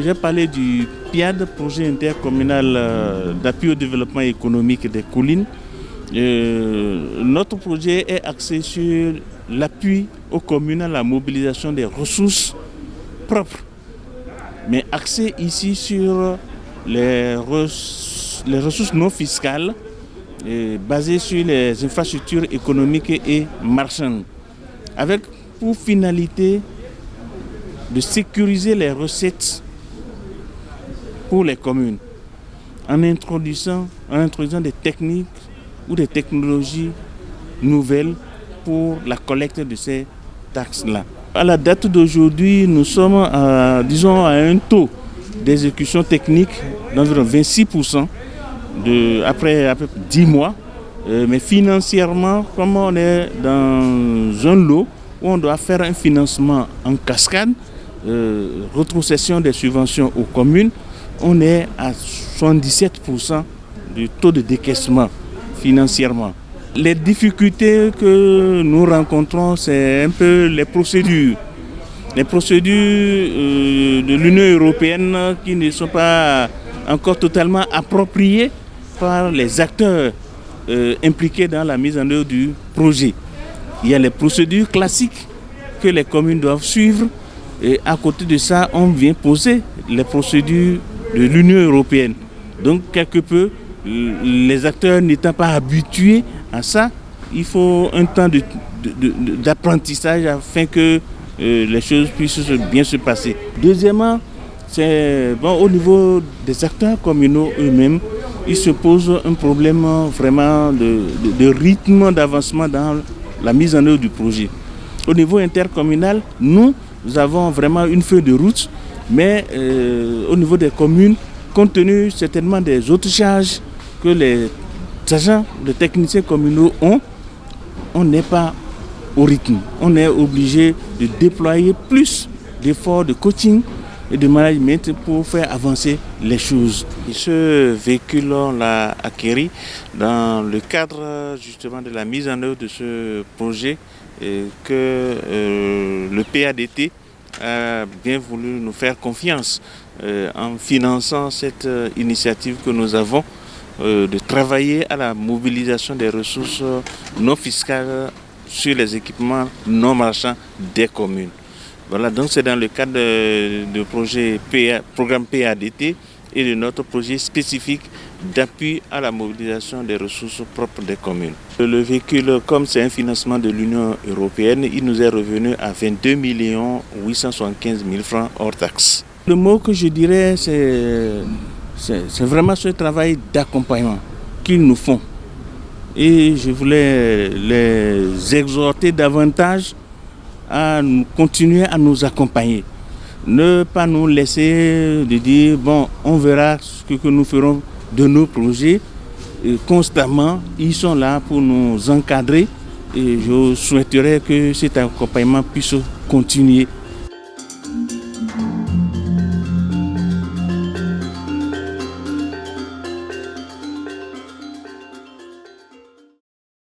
J'ai parlé du PIAD, projet intercommunal d'appui au développement économique des collines. Notre projet est axé sur l'appui aux communes à la mobilisation des ressources propres, mais axé ici sur les ressources non fiscales basées sur les infrastructures économiques et marchandes, avec pour finalité de sécuriser les recettes pour les communes en introduisant des techniques ou des technologies nouvelles pour la collecte de ces taxes-là. À la date d'aujourd'hui, nous sommes à un taux d'exécution technique d'environ 26% après à peu près 10 mois. Mais financièrement, comme on est dans un lot où on doit faire un financement en cascade, rétrocession des subventions aux communes, on est à 77% du taux de décaissement financièrement. Les difficultés que nous rencontrons, c'est un peu les procédures. Les procédures de l'Union européenne qui ne sont pas encore totalement appropriées par les acteurs impliqués dans la mise en œuvre du projet. Il y a les procédures classiques que les communes doivent suivre. Et à côté de ça, on vient poser les procédures de l'Union européenne. Donc, quelque peu, les acteurs n'étant pas habitués à ça, il faut un temps d'apprentissage afin que les choses puissent bien se passer. Deuxièmement, c'est au niveau des acteurs communaux eux-mêmes, il se pose un problème vraiment de rythme d'avancement dans la mise en œuvre du projet. Au niveau intercommunal, nous avons vraiment une feuille de route, mais au niveau des communes, compte tenu certainement des autres charges que les agents, les techniciens communaux ont, on n'est pas au rythme. On est obligé de déployer plus d'efforts de coaching et de management pour faire avancer les choses. Ce véhicule, on l'a acquis dans le cadre justement de la mise en œuvre de ce projet que le PADT a bien voulu nous faire confiance en finançant cette initiative que nous avons de travailler à la mobilisation des ressources non fiscales sur les équipements non marchands des communes. Voilà, donc c'est dans le cadre du programme PADT et de notre projet spécifique d'appui à la mobilisation des ressources propres des communes. Le véhicule, comme c'est un financement de l'Union européenne, il nous est revenu à 22 875 000 francs hors taxes. Le mot que je dirais, c'est vraiment ce travail d'accompagnement qu'ils nous font. Et je voulais les exhorter davantage à continuer à nous accompagner. Ne pas nous laisser de dire, on verra ce que nous ferons de nos projets. Et constamment, ils sont là pour nous encadrer et je souhaiterais que cet accompagnement puisse continuer